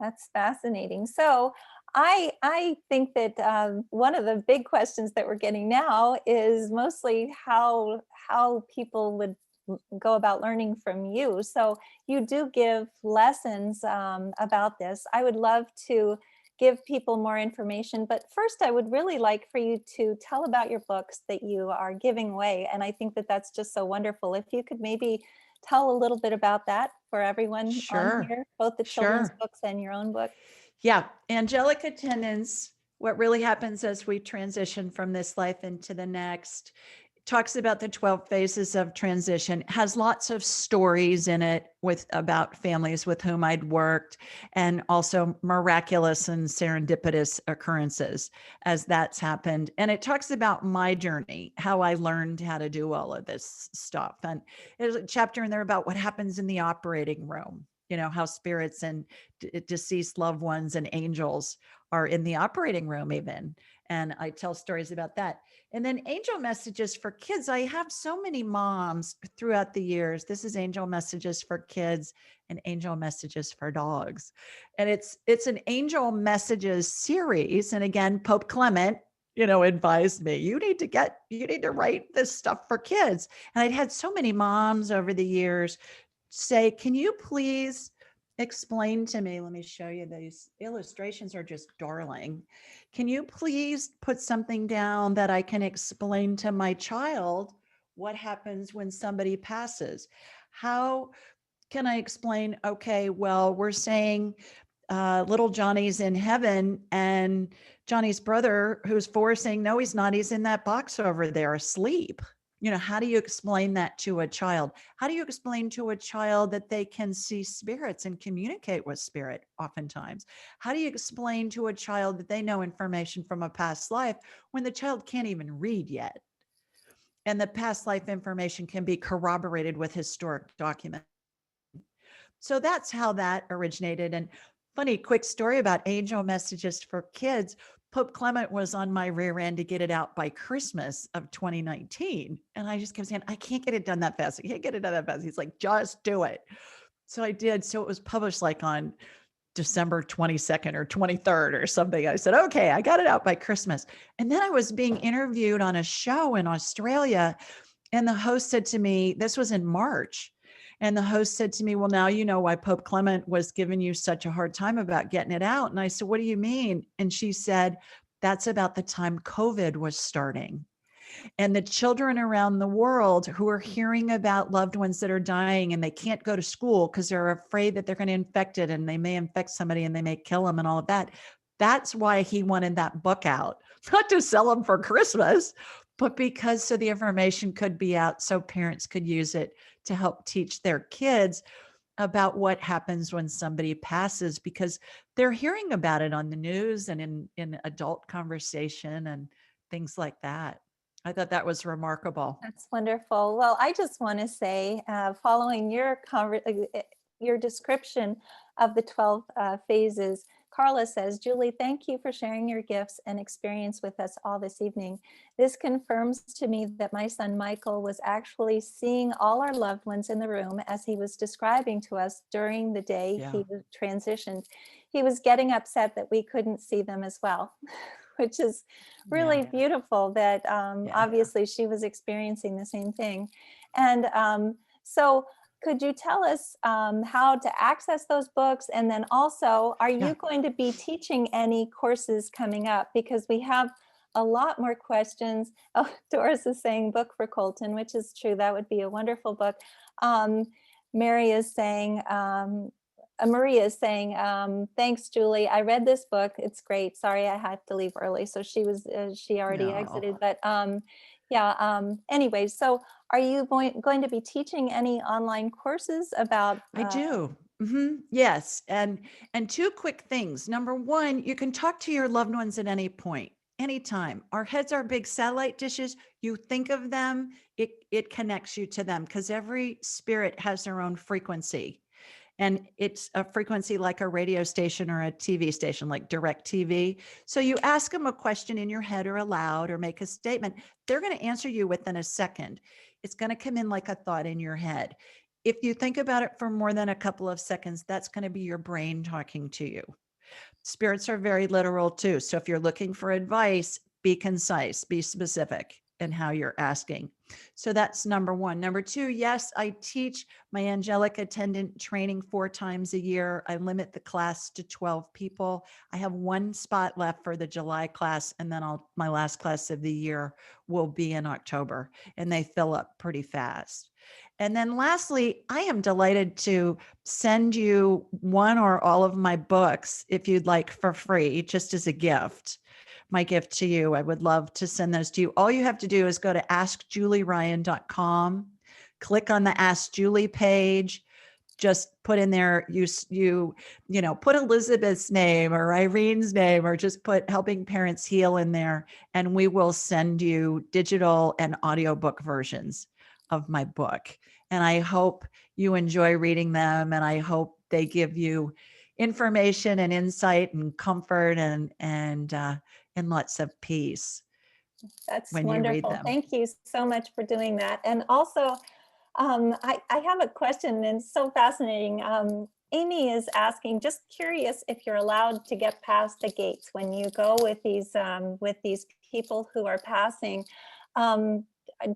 that's fascinating. So I think that one of the big questions that we're getting now is mostly how people would go about learning from you. So you do give lessons about this. I would love to give people more information, but first I would really like for you to tell about your books that you are giving away. And I think that that's just so wonderful. If you could maybe tell a little bit about that for everyone on Sure, here, both the children's sure. books and your own book. Yeah, angelic attendants, what really happens as we transition from this life into the next, talks about the 12 phases of transition, has lots of stories in it about families with whom I'd worked, and also miraculous and serendipitous occurrences as that's happened. And it talks about my journey, how I learned how to do all of this stuff. And there's a chapter in there about what happens in the operating room, how spirits and deceased loved ones and angels are in the operating room even. And I tell stories about that. And then angel messages for kids. I have so many moms throughout the years. This is angel messages for kids and angel messages for dogs. And it's an angel messages series. And again, Pope Clement, advised me, you need to write this stuff for kids. And I'd had so many moms over the years say, can you please explain to me, let me show you, these illustrations are just darling. Can you please put something down that I can explain to my child what happens when somebody passes? How can I explain, okay, well, we're saying little Johnny's in heaven, and Johnny's brother, who's 4, saying, no, he's not. He's in that box over there asleep. How do you explain that to a child? How do you explain to a child that they can see spirits and communicate with spirit oftentimes? How do you explain to a child that they know information from a past life when the child can't even read yet? And the past life information can be corroborated with historic documents. So that's how that originated. And funny quick story about angel messages for kids. Pope Clement was on my rear end to get it out by Christmas of 2019. And I just kept saying, I can't get it done that fast. I can't get it done that fast. He's like, just do it. So I did. So it was published like on December 22nd or 23rd or something. I said, okay, I got it out by Christmas. And then I was being interviewed on a show in Australia. And the host said to me, this was in March. And the host said to me, well, now you know why Pope Clement was giving you such a hard time about getting it out. And I said, what do you mean? And she said, that's about the time COVID was starting. And the children around the world who are hearing about loved ones that are dying and they can't go to school because they're afraid that they're going to infect it and they may infect somebody and they may kill them and all of that. That's why he wanted that book out, not to sell them for Christmas, but because so the information could be out so parents could use it to help teach their kids about what happens when somebody passes, because they're hearing about it on the news and in adult conversation and things like that. I thought that was remarkable. That's wonderful. Well, I just want to say, following your description of the 12 phases, Carla says, Julie, thank you for sharing your gifts and experience with us all this evening. This confirms to me that my son Michael was actually seeing all our loved ones in the room as he was describing to us during the day he transitioned. He was getting upset that we couldn't see them as well, which is really beautiful that obviously she was experiencing the same thing. And so could you tell us how to access those books? And then also, are you going to be teaching any courses coming up? Because we have a lot more questions. Oh, Doris is saying book for Colton, which is true. That would be a wonderful book. Maria is saying, thanks, Julie. I read this book. It's great. Sorry, I had to leave early. So she already exited, but anyway, so are you going to be teaching any online courses about? I do. Yes. And 2 quick things. Number 1, you can talk to your loved ones at any point, anytime. Our heads are big satellite dishes. You think of them, it connects you to them because every spirit has their own frequency. And it's a frequency like a radio station or a TV station, like direct TV. So you ask them a question in your head or aloud or make a statement. They're going to answer you within a second. It's going to come in like a thought in your head. If you think about it for more than a couple of seconds, that's going to be your brain talking to you. Spirits are very literal too. So if you're looking for advice, be concise, be specific in how you're asking. So that's number 1. Number 2, yes, I teach my angelic attendant training 4 times a year. I limit the class to 12 people. I have 1 spot left for the July class, and then my last class of the year will be in October, and they fill up pretty fast. And then lastly, I am delighted to send you one or all of my books if you'd like for free, just as a gift. My gift to you. I would love to send those to you. All you have to do is go to askjulieryan.com, click on the Ask Julie page, just put in there, put Elizabeth's name or Irene's name, or just put Helping Parents Heal in there, and we will send you digital and audiobook versions of my book. And I hope you enjoy reading them, and I hope they give you information and insight and comfort and lots of peace. That's when wonderful. you read them. Thank you so much for doing that. And also, I have a question, and it's so fascinating. Amy is asking, just curious if you're allowed to get past the gates when you go with these people who are passing. Have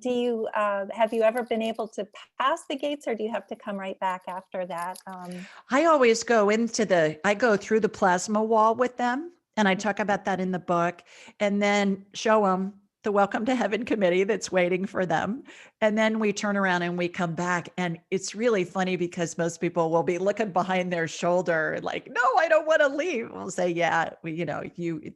you ever been able to pass the gates, or do you have to come right back after that? I always go through the plasma wall with them, and I talk about that in the book, and then show them the Welcome to Heaven committee that's waiting for them. And then we turn around and we come back. And it's really funny because most people will be looking behind their shoulder like, no, I don't want to leave. We'll say, yeah,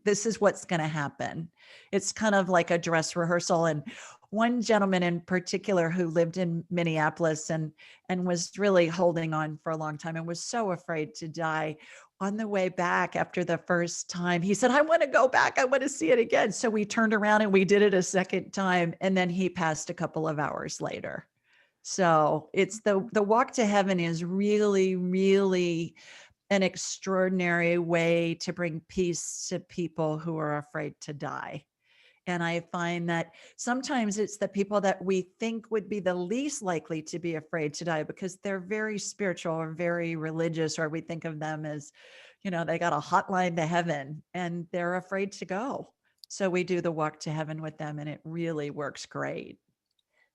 this is what's going to happen. It's kind of like a dress rehearsal. And one gentleman in particular who lived in Minneapolis and was really holding on for a long time and was so afraid to die. On the way back after the first time, he said, I want to go back. I want to see it again. So we turned around and we did it a second time. And then he passed a couple of hours later. So it's the walk to heaven is really, really an extraordinary way to bring peace to people who are afraid to die. And I find that sometimes it's the people that we think would be the least likely to be afraid to die because they're very spiritual or very religious, or we think of them as, they got a hotline to heaven and they're afraid to go. So we do the walk to heaven with them and it really works great.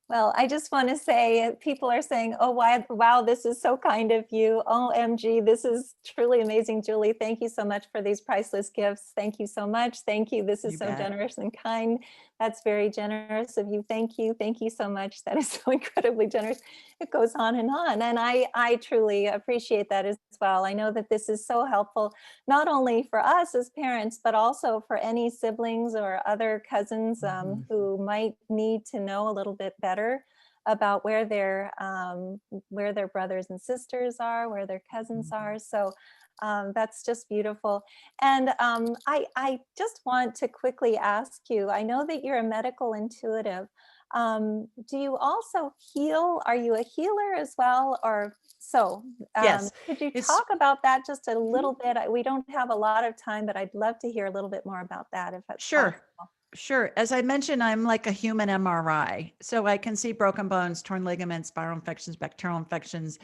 Well, I just want to say, people are saying, oh, wow, this is so kind of you. OMG, this is truly amazing, Julie. Thank you so much for these priceless gifts. Thank you so much. Thank you. This is You so bet. generous and kind. That's very generous of you. Thank you. Thank you so much. That is so incredibly generous. It goes on. And I truly appreciate that as well. I know that this is so helpful, not only for us as parents, but also for any siblings or other cousins Mhm. who might need to know a little bit better about where their brothers and sisters are, where their cousins Mhm. are. So that's just beautiful. And I just want to quickly ask you, I know that you're a medical intuitive. Do you also heal? Are you a healer as well? Or so Yes, could you it's talk about that just a mhm. little bit? We don't have a lot of time, but I'd love to hear a little bit more about that if that's Sure. possible. Sure. As I mentioned, I'm like a human MRI. So I can see broken bones, torn ligaments, viral infections, bacterial infections,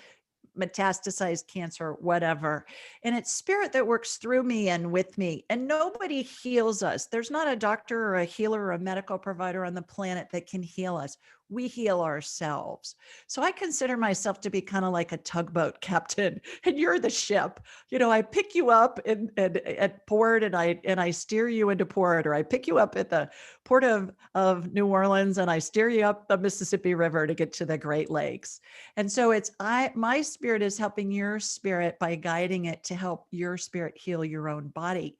metastasized cancer, whatever. And it's spirit that works through me and with me. And nobody heals us. There's not a doctor or a healer or a medical provider on the planet that can heal us. We heal ourselves. So I consider myself to be kind of like a tugboat captain, and you're the ship. I pick you up at port and I steer you into port, or I pick you up at the port of New Orleans and I steer you up the Mississippi River to get to the Great Lakes. And so my spirit is helping your spirit by guiding it to help your spirit heal your own body.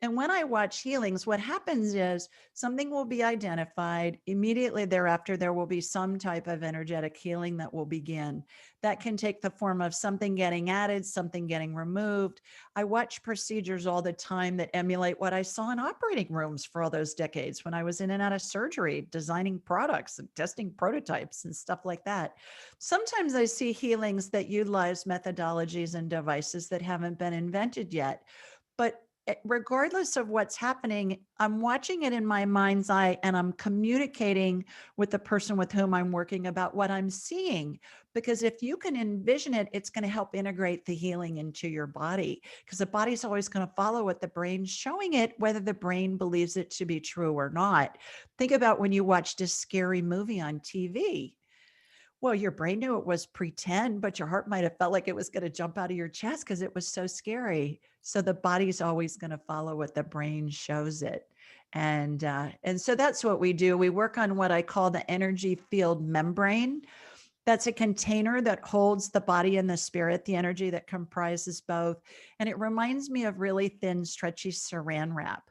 And when I watch healings, what happens is something will be identified. Immediately thereafter, there will be some type of energetic healing that will begin. That can take the form of something getting added, something getting removed. I watch procedures all the time that emulate what I saw in operating rooms for all those decades when I was in and out of surgery, designing products and testing prototypes and stuff like that. Sometimes I see healings that utilize methodologies and devices that haven't been invented yet. But regardless of what's happening, I'm watching it in my mind's eye and I'm communicating with the person with whom I'm working about what I'm seeing. Because if you can envision it, it's going to help integrate the healing into your body, because the body's always going to follow what the brain's showing it, whether the brain believes it to be true or not. Think about when you watched a scary movie on TV. Well, your brain knew it was pretend, but your heart might have felt like it was going to jump out of your chest because it was so scary. So the body's always going to follow what the brain shows it. And so that's what we do. We work on what I call the energy field membrane. That's a container that holds the body and the spirit, the energy that comprises both. And it reminds me of really thin, stretchy saran wrap.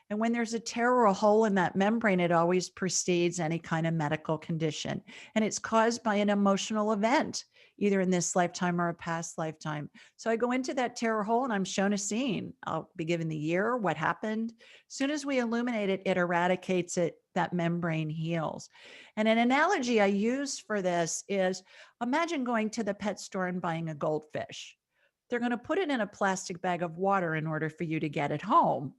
And when there's a tear or a hole in that membrane, it always precedes any kind of medical condition. And it's caused by an emotional event, either in this lifetime or a past lifetime. So I go into that tear or hole and I'm shown a scene. I'll be given the year, what happened. As soon as we illuminate it, it eradicates it, that membrane heals. And an analogy I use for this is, imagine going to the pet store and buying a goldfish. They're going to put it in a plastic bag of water in order for you to get it home.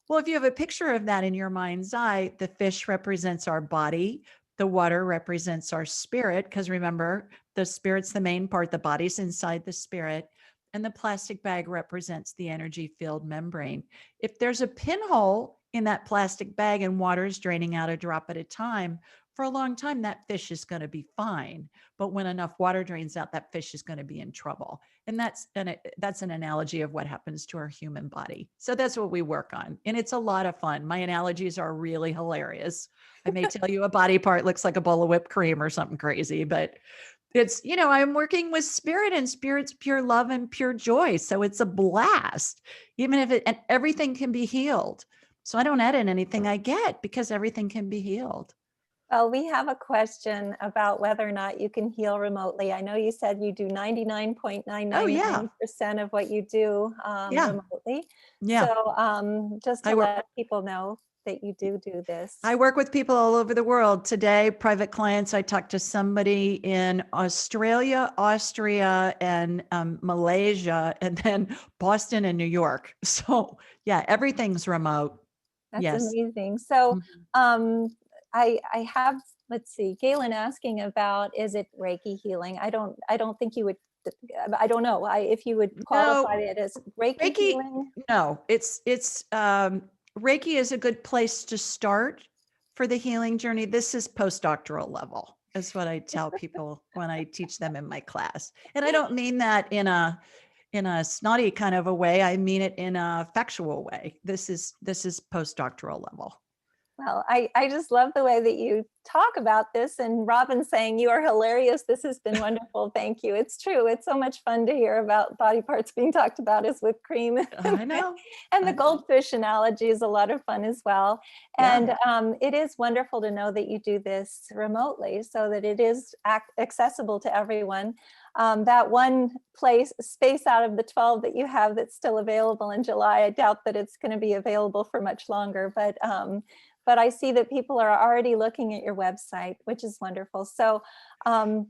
Well, if you have a picture of that in your mind's eye, the fish represents our body, the water represents our spirit, because remember, the spirit's the main part, the body's inside the spirit, and the plastic bag represents the energy field membrane. If there's a pinhole in that plastic bag and water is draining out a drop at a time, for a long time, that fish is going to be fine. But when enough water drains out, that fish is going to be in trouble. And that's an analogy of what happens to our human body. So that's what we work on. And it's a lot of fun. My analogies are really hilarious. I may tell you a body part looks like a bowl of whipped cream or something crazy, but it's, I'm working with spirit, and spirit's pure love and pure joy. So it's a blast, even if and everything can be healed. So I don't edit anything I get because everything can be healed. Well, we have a question about whether or not you can heal remotely. I know you said you do 99.999% of what you do remotely. Yeah. So just to let people know that you do this. I work with people all over the world. Today, private clients, I talked to somebody in Australia, Austria, and Malaysia, and then Boston and New York. So yeah, everything's remote. That's amazing. So I have, let's see, Galen asking about, is it Reiki healing? I don't think you would, I don't know if you would qualify it as Reiki healing. No, it's Reiki is a good place to start for the healing journey. This is postdoctoral level, is what I tell people when I teach them in my class. And I don't mean that in a snotty kind of a way. I mean it in a factual way. This is postdoctoral level. Well, I just love the way that you talk about this, and Robin saying you are hilarious. This has been wonderful. Thank you. It's true. It's so much fun to hear about body parts being talked about as whipped cream. I know. And the goldfish analogy is a lot of fun as well. And it is wonderful to know that you do this remotely so that it is accessible to everyone. That one space out of the 12 that you have that's still available in July, I doubt that it's going to be available for much longer, but I see that people are already looking at your website, which is wonderful. So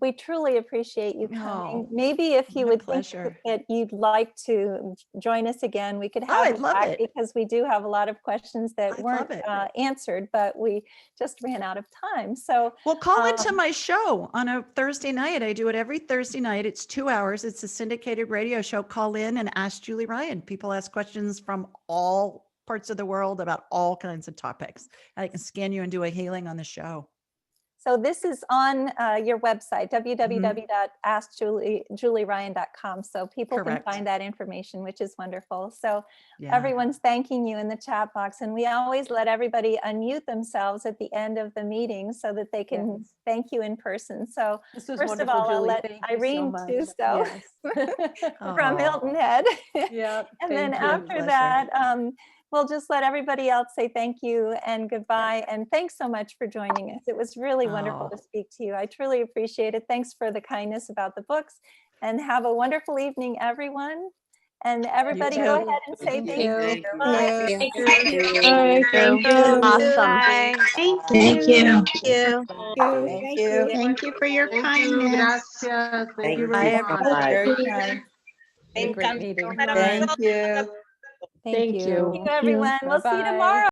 we truly appreciate you coming. Maybe if you would think that you'd like to join us again, we could have you back, because we do have a lot of questions that weren't answered, but we just ran out of time. So well, call into my show on a Thursday night. I do it every Thursday night. It's 2 hours. It's a syndicated radio show. Call in and ask Julie Ryan. People ask questions from all parts of the world about all kinds of topics. I can scan you and do a healing on the show. So this is on your website, www.askjulieryan.com. So people can find that information, which is wonderful. So everyone's thanking you in the chat box. And we always let everybody unmute themselves at the end of the meeting so that they can thank you in person. So first of all, I'll let Irene do so from Hilton Head. Yeah. And then after that, we'll just let everybody else say thank you and goodbye. And thanks so much for joining us. It was really wonderful to speak to you. I truly appreciate it. Thanks for the kindness about the books, and have a wonderful evening, everyone. And everybody go ahead and say thank you. Thank you. Thank you. Awesome. Thank you. Thank you for your kindness. Thank you Bye, everybody. very kind. Great meeting. Thank you. Thank you, everyone. We'll see you tomorrow.